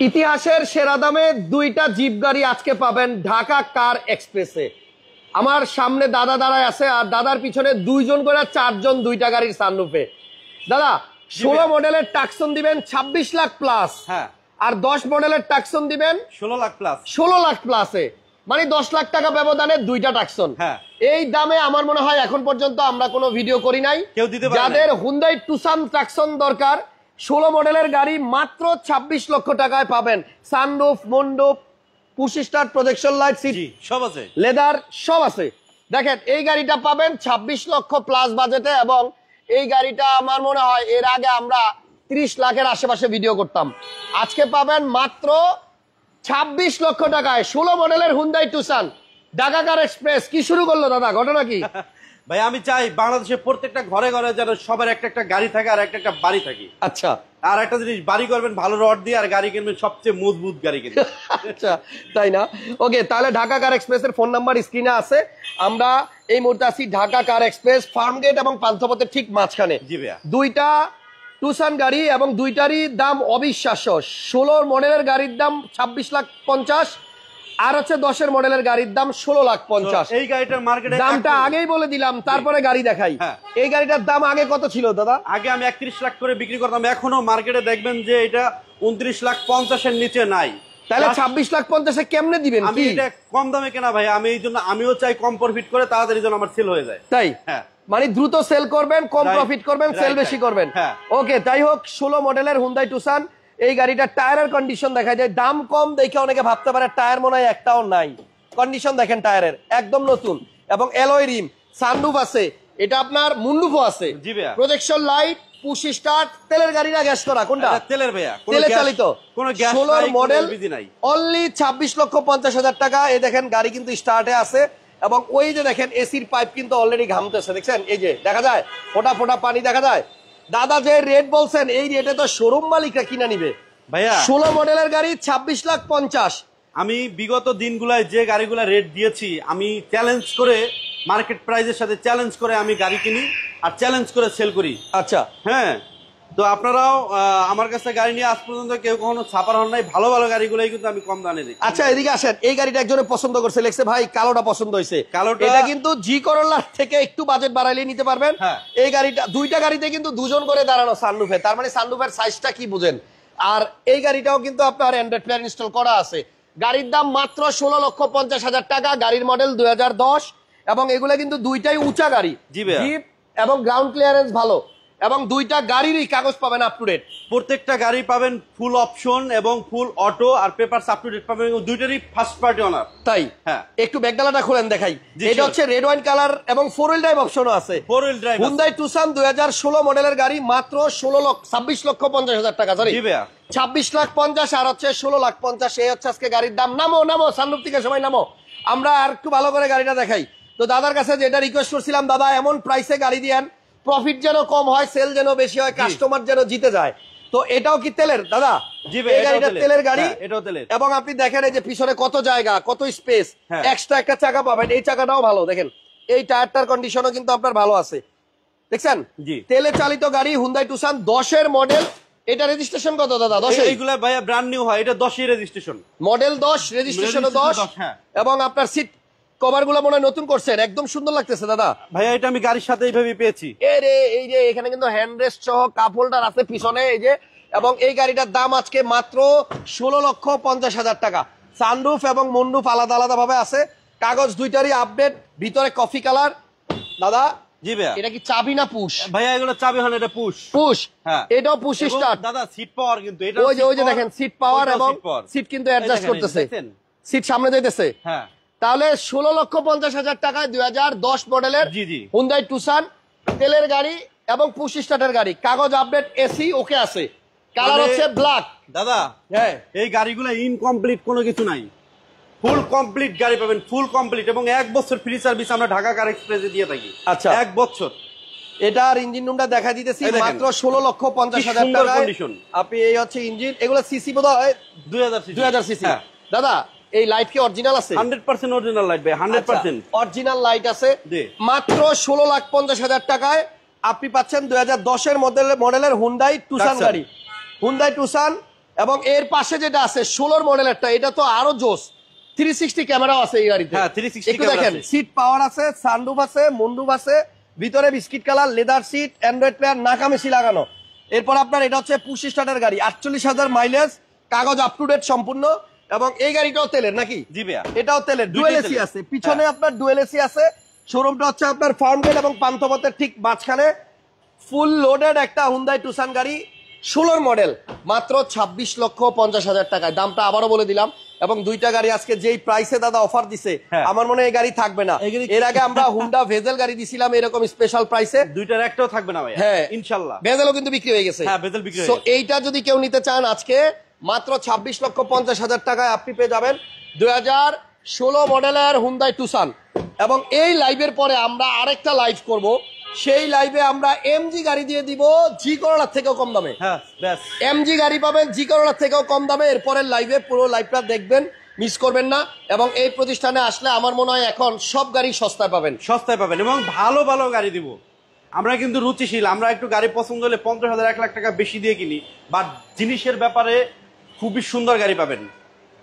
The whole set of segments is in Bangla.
ইতিহাসের সেরা দামে দুইটা জিপ গাড়ি আজকে পাবেন ঢাকা কার এক্সপ্রেসে। আমার সামনে দাদা দাঁড়ায় আছে আর দাদার পিছনে দুইজন করে চারজন দুইটা গাড়ির সানরুফে। দাদা 16 মডেলের টাকসন দিবেন 26 লাখ প্লাস, হ্যাঁ, আর 10 মডেলের টাকসন দিবেন 16 লাখ প্লাস। 16 লাখ প্লাসে, মানে 10 লাখ টাকা ব্যবধানে দুইটা টাকসন। হ্যাঁ, এই দামে আমার মনে হয় এখন পর্যন্ত আমরা কোনো ভিডিও করি নাই। কেউ দিতে পারে না। যাদের হুন্ডাই টুসান টাকসন দরকার 16 মডেলের গাড়ি মাত্র 26 লক্ষ টাকায় পাবেন। সানরুফ, মন্ডপ, push start, projection light, seat সব আছে, লেদার সব আছে। দেখেন এই গাড়িটা পাবেন 26 লক্ষ প্লাস বাজেটে, এবং এই গাড়িটা আমার মনে হয় এর আগে আমরা 30 লাখের আশেপাশে ভিডিও করতাম। আজকে পাবেন মাত্র 26 লক্ষ টাকায় 16 মডেলের হুন্ডাই টুসান ঢাকা কার এক্সপ্রেস। কি শুরু করলো দাদা, ঘটনা কি? ভাই আমি চাই বাংলাদেশের প্রত্যেকটা ঘরে ঘরে যেন সবার একটা একটা গাড়ি থাকে আর একটা একটা বাড়ি থাকে। আচ্ছা, আর একটা জিনিস, বাড়ি করবেন ভালো রড দিয়ে, আর গাড়ি কিনবেন সবচেয়ে মজবুত গাড়ি কিনবেন। আচ্ছা, তাই না? ওকে, তাহলে ঢাকা কার এক্সপ্রেসের ফোন নাম্বার স্ক্রিনে আছে। আমরা এই মুহূর্তে আছি ঢাকা কার এক্সপ্রেস ফার্মগেট এবং পান্থপথের ঠিক মাঝখানে। জি ভাইয়া, দুইটা টুসান গাড়ি এবং দুইটারই দাম অবিশ্বাস্য। 16 মডেলের গাড়ির দাম 26 লাখ 50, আর হচ্ছে 10 মডেলের গাড়ির দাম 16 লাখ 50। এই গাড়িটার মার্কেটে দামটা আগেই বলে দিলাম, তারপরে গাড়ি দেখাই। হ্যাঁ। এই গাড়িটার দাম আগে কত ছিল দাদা? আগে আমি 31 লাখ করে বিক্রি করতাম, এখনো মার্কেটে দেখবেন যে এটা 29 লাখ 50-এর নিচে নাই। তাহলে 26 লাখ 50-এ কেমনে দিবেন? আমি এটা কম দামে কেনা ভাই, আমি এই জন্য আমিও চাই কম প্রফিট করে তাড়াতাড়ি যেন আমার সেল হয়ে যায়। তাই? হ্যাঁ, মানে দ্রুত সেল করবেন, কম Right, প্রফিট করবেন, সেল right, বেশি right. করবেন। হ্যাঁ। ওকে, তাই হোক, 16 মডেলের হুন্ডাই টুসান এই গাড়িটার টায়ারের কন্ডিশন দেখা যায়। দাম কম দেখে অনেকে ভাবতে পারে টায়ার মনে হয় একটাও নাই। কন্ডিশন দেখেন টায়ারের, একদম নতুন, এবং অ্যালয় রিম, সানরুফ আছে, এটা আপনার মুন্ডুফও আছে, জি ভাইয়া, প্রজেকশন লাইট, পুশ স্টার্ট। তেলের গাড়ি না গ্যাস করা? কোনটা? তেলের ভাইয়া, তেলে চালিত। কোনো গ্যাস 16 মডেল, নাই, অনলি 26 লক্ষ 50 হাজার টাকা। এই দেখেন গাড়ি কিন্তু স্টার্টে আছে, এবং ওই যে দেখেন এসির পাইপ কিন্তু অলরেডি ঘামতেছে, দেখছেন? এই যে দেখা যায় ফোটা ফোটা পানি দেখা যায়। দাদা যে রেট বলছেন এই রেটে তো শোরুম মালিকরা কিনা নিবে ভাইয়া। 16 মডেলের গাড়ি 26 লাখ 50। আমি বিগত দিনগুলায় যে গাড়িগুলা রেট দিয়েছি, আমি চ্যালেঞ্জ করে, মার্কেট প্রাইসের সাথে চ্যালেঞ্জ করে আমি গাড়ি কিনি আর চ্যালেঞ্জ করে সেল করি। আচ্ছা, হ্যাঁ, তো আপনারাও আমার কাছে গাড়ি নিয়ে আজ পর্যন্ত কেউ কখনো ছাপার হন নাই। ভালো ভালো গাড়িগুলোই কিন্তু আমি কম দামে দিই। আচ্ছা, এদিকে আসেন। এই গাড়িটা একজনে পছন্দ করছে, লেখছে ভাই কালোটা পছন্দ হয়েছে। কালোটা এটা কিন্তু জি করোলার থেকে একটু বাজেট বাড়াইলে নিতে পারবেন। হ্যাঁ। এই গাড়িটা দুইটা গাড়িতে কিন্তু দুজন করে দাঁড়ানো সানরুফে, তার মানে সানরুফের সাইজটা কি বুঝেন। আর এই গাড়িটাও কিন্তু আপনার অ্যান্ড্রয়েড প্লেয়ার ইনস্টল করা আছে। গাড়ির দাম মাত্র 16 লক্ষ 50 হাজার টাকা। গাড়ির মডেল 2010, এবং এগুলা কিন্তু দুইটাই উঁচা গাড়ি, জিপ এবং গ্রাউন্ড ক্লিয়ারেন্স ভালো, এবং দুইটা গাড়িরই কাগজ পাবেন আপ টু ডেট। প্রত্যেকটা গাড়ি পাবেন ফুল অপশন এবং ফুল অটো, আর পেপারস আপ টু ডেট পাবেন, দুইটারই ফার্স্ট পার্টি অনার। তাই? হ্যাঁ, একটু ব্যাকডালাটা খুলেন দেখাই। এটা হচ্ছে রেড ওয়াইন কালার, এবং 4 হুইল ড্রাইভ অপশনও আছে। 4 হুইল ড্রাইভ হুন্ডাই টুসান 2016 মডেলের গাড়ি মাত্র 26 লক্ষ 50 হাজার টাকা। সরি, 26 লাখ 50 আর হচ্ছে 16 লাখ 50। এই হচ্ছে আজকে গাড়ির দাম। নামো নামো সানরুফ থেকে, সবাই নামো, আমরা আর একটু ভালো করে গাড়িটা দেখাই। তো দাদার কাছে যেটা রিকোয়েস্ট করছিলাম, দাদা এমন প্রাইসে গাড়ি দিয়েন প্রফিট যেন কম হয়, সেল যেন বেশি হয়, কাস্টমার যেন জিতে যায়। তো এটাও কি তেলের দাদা? জি ভাই, এই গাড়িটা তেলের গাড়ি, এটাও তেলের। এবং আপনি দেখেন এই যে পিছনে কত জায়গা, কত স্পেস, এক্সট্রা একটা চাকা পাবেন। এই চাকাটাও ভালো, দেখেন এই টায়ারটার কন্ডিশনও কিন্তু আপনার ভালো আছে, দেখছেন? জি, তেলে চালিত গাড়ি হুন্ডাই টুসান 10 মডেল। এটা রেজিস্ট্রেশন কত দাদা? 10? এইগুলা ভাইয়া ব্র্যান্ড নিউ হয়, এটা 10 রেজিস্ট্রেশন, মডেল 10, রেজিস্ট্রেশনও 10। এবং আপনার সিট কভার গুলো মনে হয় নতুন করছেন, একদম সুন্দর লাগতেছে দাদা। ভাইয়া এটা আমি গাড়ির সাথে এইভাবে পেয়েছি। এই যে এখানে কিন্তু হ্যান্ড রেস্ট সহ কাপ হোল্ডার আছে পিছনে, এই যে। এবং এই গাড়িটার দাম আজকে মাত্র 16 লক্ষ 50 হাজার টাকা। সানরুফ এবং মুন্ডুফ আলাদা আলাদা ভাবে আছে, কাগজ দুইটারই আপডেট, ভিতরে কফি কালার। দাদা জি ভাইয়া, এটা কি চাবি না পুশ? ভাইয়া এগুলো চাবি হয় না, এটা পুশ। পুশ, হ্যাঁ, এটাও পুশ স্টার্ট। দাদা সিট পাওয়ার কিন্তু এটা, ওই যে দেখেন সিট পাওয়ার, এবং সিট কিন্তু অ্যাডজাস্ট করতেছে, সিট সামনে যাইতেছে। হ্যাঁ, তাহলে 16 লক্ষ 50 হাজার টাকায় 2010 মডেলের হুন্ডাই টুসান তেলের গাড়ি এবং পুশ স্টার্টের গাড়ি, কাগজ আপডেট, এসি ওকে আছে, কালার হচ্ছে ব্ল্যাক। দাদা হ্যাঁ, এই গাড়িগুলো ইনকমপ্লিট কোনো কিছু নাই, ফুল কমপ্লিট গাড়ি পাবেন, ফুল কমপ্লিট, এবং 1 বছর ফ্রি সার্ভিস আমরা ঢাকা কার এক্সপ্রেসে দিয়ে থাকি। আচ্ছা, 1 বছর। এটার ইঞ্জিন রুমটা দেখা দিতেছি মাত্র 16 লক্ষ 50 হাজার টাকা। আপনি এই হচ্ছে ইঞ্জিন, এগুলো সিসি বোধহয় 2000 সিসি। দাদা এই লাইট কি অরিজিনাল আছে? 100% অরিজিনাল লাইট ভাই, 100% অরিজিনাল লাইট আছে। মাত্র 16 লাখ 50 হাজার টাকায় আপনি পাচ্ছেন 2010 মডেলের হুন্ডাই টুসান গাড়ি। হুন্ডাই টুসান এবং এর পাশে যেটা আছে 16 মডেলেরটা, এটা তো আরো জোস। 360 ক্যামেরাও আছে এই গাড়িতে। হ্যাঁ 360 একটু দেখেন, সিট পাওয়ার আছে, সানরুফ আছে, মুন্ডুফ আছে, ভিতরে biscuit colour leather seat, Android player, নাকামেশি লাগানো। এরপর আপনার এটা হচ্ছে পুশ স্টার্টার গাড়ি, 48,000 মাইলেজ, কাগজ আপ টু ডেট সম্পূর্ণ। এবং এই গাড়িটাও তেলের নাকি? জি ভাইয়া, এটাও তেলের, ডুয়েল এসি আছে পিছনে, আপনার ডুয়েল এসি আছে। শোরুমটা হচ্ছে আপনার ফার্ম গেট এবং পান্থপথের ঠিক মাঝখানে। ফুল লোডেড একটা হুন্ডাই টুসান গাড়ি, 16 মডেল, মাত্র 26,50,000 টাকায়। দামটা আবারও বলে দিলাম। এবং দুইটা গাড়ি আজকে যেই প্রাইসে দাদা অফার দিছে, আমার মনে হয় এই গাড়ি থাকবে না। এর আগে আমরা হুন্ডা ভেজেল গাড়ি দিছিলাম এরকম স্পেশাল প্রাইসে, দুইটার একটাও থাকবে না ভাই। হ্যাঁ ইনশাআল্লাহ, ভেজেলও কিন্তু বিক্রি হয়ে গেছে। হ্যাঁ ভেজেল বিক্রি হয়ে সো গেছে। এইটা যদি কেউ নিতে চান আজকে মাত্র 26,50,000 টাকায় আপনি পেয়ে যাবেন 2016 মডেলের হুন্ডাই টুসান। এবং এই লাইভের পরে আমরা আরেকটা লাইভ করব, সেই লাইভে আমরা এমজি গাড়ি দিয়ে দিব জি করোলার থেকেও কম দামে। হ্যাঁ ব্যাস, এমজি গাড়ি পাবেন জি করোলার থেকেও কম দামে। এরপরের লাইভে পুরো লাইভটা দেখবেন, মিস করবেন না। এবং এই প্রতিষ্ঠানে আসলে আমার মনে হয় এখন সব গাড়ি সস্তায় পাবেন, সস্তায় পাবেন এবং ভালো ভালো গাড়ি দিব। আমরা কিন্তু রুচিশীল, আমরা একটু গাড়ি পছন্দ হলে 50,000 1 লাখ টাকা বেশি দিয়ে কিনি, বাট জিনিসের ব্যাপারে খুবই সুন্দর গাড়ি পাবেন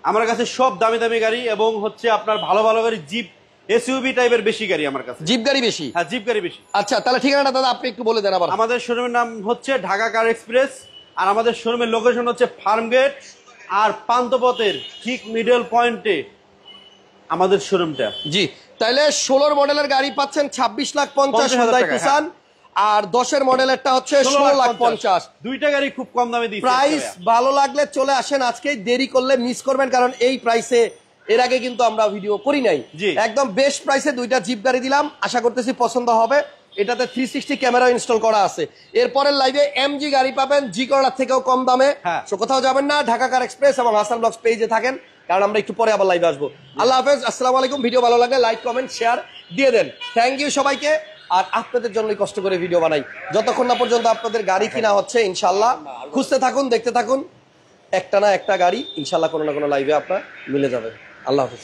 আমার কাছে। সব দামি দামি গাড়ি এবং হচ্ছে আপনার ভালো ভালো গাড়ি, জিপ এসইউভি টাইপের বেশি গাড়ি আমার কাছে। জিপ গাড়ি বেশি? হ্যাঁ জিপ গাড়ি বেশি। আচ্ছা তাহলে ঠিকানাটা দাদা আপনি একটু বলে দেন আবার। আমাদের শোরুমের নাম হচ্ছে ঢাকা কার এক্সপ্রেস, আর আমাদের শোরুমের লোকেশন হচ্ছে ফার্ম গেট আর পান্থপথের ঠিক মিডল পয়েন্টে আমাদের শোরুমটা। জি, তাহলে 16 মডেলের গাড়ি পাচ্ছেন 26,50,000 টাকা, আর 10-এর মডেলেরটা হচ্ছে 16,50,000। দুইটা গাড়ি খুব কম দামে দিয়েছে। প্রাইস ভালো লাগলে চলে আসেন আজকেই, দেরি করলে মিস করবেন, কারণ এই প্রাইসে এর আগে কিন্তু আমরা ভিডিও করি নাই। একদম বেস্ট প্রাইসে দুইটা জিপ গাড়ি দিলাম, আশা করতেছি পছন্দ হবে। এটাতে 360 ক্যামেরা ইনস্টল করা আছে। এরপরের লাইভে এমজি গাড়ি পাবেন জি করোলার থেকেও কম দামে। সো কোথাও যাবেন না, ঢাকা কার এক্সপ্রেস এবং হাসান ব্লগস পেজে থাকেন, কারণ আমরা একটু পরে আবার লাইভে আসবো। আল্লাহ হাফেজ, আসসালামু আলাইকুম। ভিডিও ভালো লাগলে লাইক কমেন্ট শেয়ার দিয়ে দেন। থ্যাংক ইউ সবাইকে। আর আপনাদের জন্যই কষ্ট করে ভিডিও বানাই, যতক্ষণ না পর্যন্ত আপনাদের গাড়ি কিনা হচ্ছে। ইনশাল্লাহ খুঁজতে থাকুন, দেখতে থাকুন, একটা না একটা গাড়ি ইনশাল্লাহ কোনো না কোনো লাইভে আপনার মিলে যাবে। আল্লাহ হাফেজ।